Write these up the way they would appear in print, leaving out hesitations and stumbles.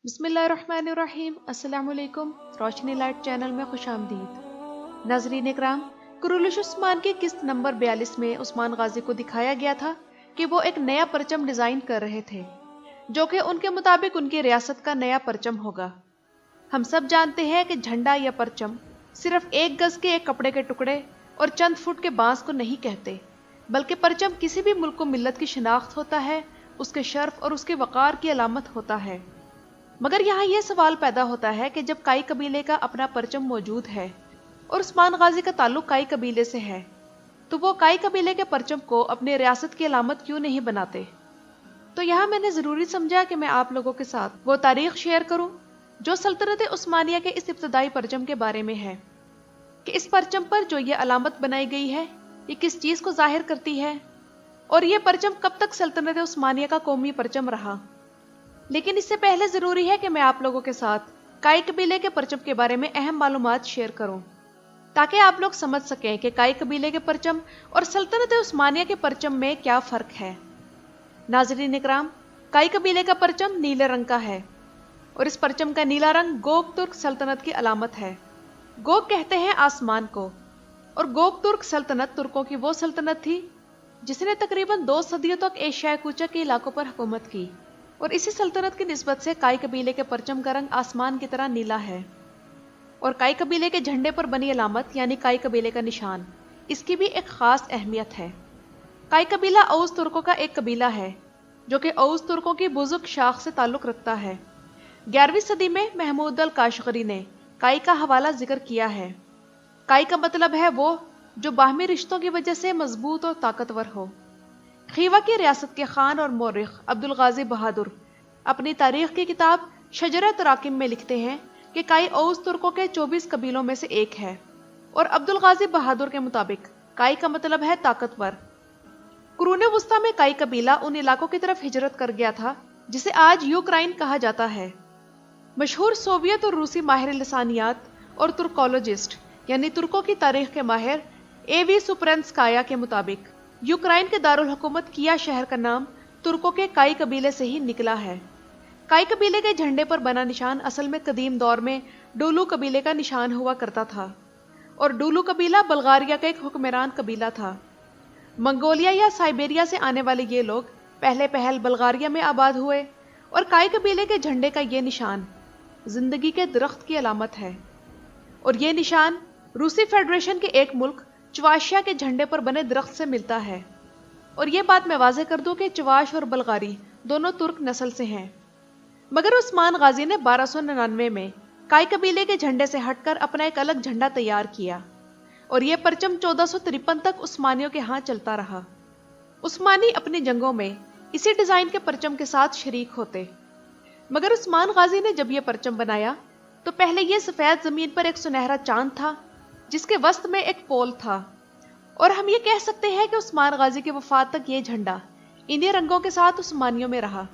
بسم اللہ الرحمن الرحیم۔ السلام علیکم، روشنی لائٹ چینل میں خوش آمدید۔ ناظرین اکرام، کرولش عثمان کی قسط نمبر 42 میں عثمان غازی کو دکھایا گیا تھا کہ وہ ایک نیا پرچم ڈیزائن کر رہے تھے جو کہ ان کے مطابق ان کی ریاست کا نیا پرچم ہوگا۔ ہم سب جانتے ہیں کہ جھنڈا یا پرچم صرف ایک گز کے ایک کپڑے کے ٹکڑے اور چند فٹ کے بانس کو نہیں کہتے، بلکہ پرچم کسی بھی ملک و ملت کی شناخت ہوتا ہے، اس کے شرف اور اس کے وقار کی علامت ہوتا ہے۔ مگر یہاں یہ سوال پیدا ہوتا ہے کہ جب کائی قبیلے کا اپنا پرچم موجود ہے اور عثمان غازی کا تعلق کائی قبیلے سے ہے، تو وہ کائی قبیلے کے پرچم کو اپنے ریاست کی علامت کیوں نہیں بناتے؟ تو یہاں میں نے ضروری سمجھا کہ میں آپ لوگوں کے ساتھ وہ تاریخ شیئر کروں جو سلطنت عثمانیہ کے اس ابتدائی پرچم کے بارے میں ہے، کہ اس پرچم پر جو یہ علامت بنائی گئی ہے یہ کس چیز کو ظاہر کرتی ہے، اور یہ پرچم کب تک سلطنت عثمانیہ کا قومی پرچم رہا۔ لیکن اس سے پہلے ضروری ہے کہ میں آپ لوگوں کے ساتھ کائی قبیلے کے پرچم کے بارے میں اہم معلومات شیئر کروں، تاکہ آپ لوگ سمجھ سکیں کہ کائی قبیلے کے پرچم اور سلطنت عثمانیہ کے پرچم میں کیا فرق ہے۔ ناظرین اکرام، کائی قبیلے کا پرچم نیلے رنگ کا ہے، اور اس پرچم کا نیلا رنگ گوک ترک سلطنت کی علامت ہے۔ گوک کہتے ہیں آسمان کو، اور گوک ترک سلطنت ترکوں کی وہ سلطنت تھی جس نے تقریباً 2 صدیوں تک ایشیائے کوچہ کے علاقوں پر حکومت کی، اور اسی سلطنت کی نسبت سے کائی قبیلے کے پرچم کا رنگ آسمان کی طرح نیلا ہے۔ اور کائی قبیلے کے جھنڈے پر بنی علامت یعنی کائی قبیلے کا نشان، اس کی بھی ایک خاص اہمیت ہے۔ کائی قبیلہ اوز ترکوں کا ایک قبیلہ ہے جو کہ اوز ترکوں کی بزرگ شاخ سے تعلق رکھتا ہے۔ 11ویں صدی میں محمود الکاشغری نے کائی کا حوالہ ذکر کیا ہے۔ کائی کا مطلب ہے وہ جو باہمی رشتوں کی وجہ سے مضبوط اور طاقتور ہو۔ خیوا کی ریاست کے خان اور مورخ عبدالغازی بہادر اپنی تاریخ کی کتاب شجرہ تراکم میں لکھتے ہیں کہ کائی اوز ترکوں کے 24 قبیلوں میں سے ایک ہے، اور عبدالغازی بہادر کے مطابق کائی کا مطلب ہے طاقتور۔ قرون وسطیٰ میں کائی قبیلہ ان علاقوں کی طرف ہجرت کر گیا تھا جسے آج یوکرائن کہا جاتا ہے۔ مشہور سوویت اور روسی ماہر لسانیات اور ترکولوجسٹ یعنی ترکوں کی تاریخ کے ماہر A.V. سپرنسکایا کے مطابق یوکرائن کے دارالحکومت کیا شہر کا نام ترکوں کے کائی قبیلے سے ہی نکلا ہے۔ کائی قبیلے کے جھنڈے پر بنا نشان اصل میں قدیم دور میں ڈولو قبیلے کا نشان ہوا کرتا تھا، اور ڈولو قبیلہ بلغاریہ کا ایک حکمران قبیلہ تھا۔ منگولیا یا سائبیریا سے آنے والے یہ لوگ پہلے پہل بلغاریہ میں آباد ہوئے، اور کائی قبیلے کے جھنڈے کا یہ نشان زندگی کے درخت کی علامت ہے، اور یہ نشان روسی فیڈریشن کے ایک ملک چواشیا کے جھنڈے پر بنے درخت سے ملتا ہے۔ اور یہ بات میں واضح کر دوں کہ چواش اور بلغاری دونوں ترک نسل سے ہیں، مگر عثمان غازی نے 1299 میں کائی قبیلے کے جھنڈے سے ہٹ کر اپنا ایک الگ جھنڈا تیار کیا، اور یہ پرچم 1453 تک عثمانیوں کے ہاں چلتا رہا۔ عثمانی اپنی جنگوں میں اسی ڈیزائن کے پرچم کے ساتھ شریک ہوتے، مگر عثمان غازی نے جب یہ پرچم بنایا تو پہلے یہ سفید زمین پر ایک سنہرا چاند تھا جس کے وسط میں ایک پول تھا، اور ہم یہ کہہ سکتے ہیں کہ عثمان غازی کی وفات تک یہ جھنڈا انہی رنگوں کے ساتھ عثمانیوں میں رہا۔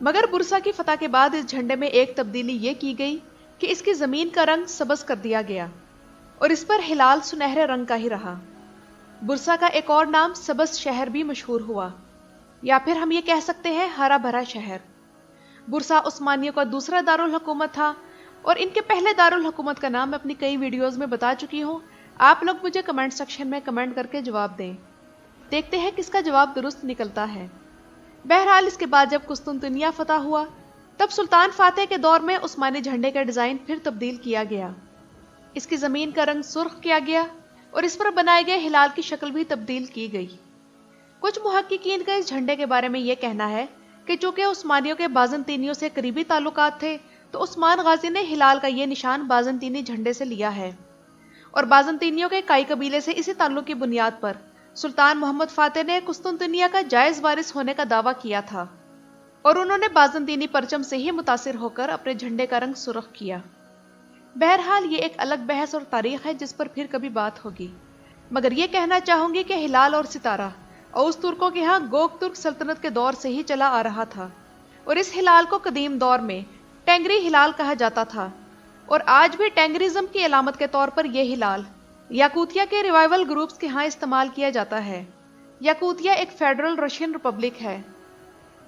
مگر برسا کی فتح کے بعد اس جھنڈے میں ایک تبدیلی یہ کی گئی کہ اس کی زمین کا رنگ سبز کر دیا گیا، اور اس پر ہلال سنہرے رنگ کا ہی رہا۔ برسا کا ایک اور نام سبز شہر بھی مشہور ہوا، یا پھر ہم یہ کہہ سکتے ہیں ہرا بھرا شہر۔ برسا عثمانیوں کا دوسرا دارالحکومت تھا، اور ان کے پہلے دارالحکومت کا نام میں اپنی کئی ویڈیوز میں بتا چکی ہوں۔ آپ لوگ مجھے کمنٹ سیکشن میں کمنٹ کر کے جواب دیں، دیکھتے ہیں کس کا جواب درست نکلتا ہے۔ بہرحال اس کے بعد جب قسطنطنیہ فتح ہوا تب سلطان فاتح کے دور میں عثمانی جھنڈے کا ڈیزائن پھر تبدیل کیا گیا۔ اس کی زمین کا رنگ سرخ کیا گیا، اور اس پر بنائے گئے ہلال کی شکل بھی تبدیل کی گئی۔ کچھ محققین کا اس جھنڈے کے بارے میں یہ کہنا ہے کہ چونکہ عثمانیوں کے بازنطینیوں سے قریبی تعلقات تھے تو عثمان غازی نے ہلال کا یہ نشان بازنطینی جھنڈے سے لیا ہے، اور بازنطینیوں کے کائی قبیلے سے اسی تعلق کی بنیاد پر سلطان محمد فاتح نے قسطنطنیہ کا جائز وارث ہونے کا دعویٰ کیا تھا، اور انہوں نے بازنطینی پرچم سے ہی متاثر ہو کر اپنے جھنڈے کا رنگ سرخ کیا۔ بہرحال یہ ایک الگ بحث اور تاریخ ہے جس پر پھر کبھی بات ہوگی، مگر یہ کہنا چاہوں گی کہ ہلال اور ستارہ اوز ترکوں کے ہاں گوک ترک سلطنت کے دور سے ہی چلا آ رہا تھا، اور اس ہلال کو قدیم دور میں ٹینگری ہلال کہا جاتا تھا، اور آج بھی ٹینگریزم کی علامت کے طور پر یہ ہلال یاکوتیا کے ریوائول گروپس کے ہاں استعمال کیا جاتا ہے۔ یاکوتیا ایک فیڈرل رشین ریپبلک ہے۔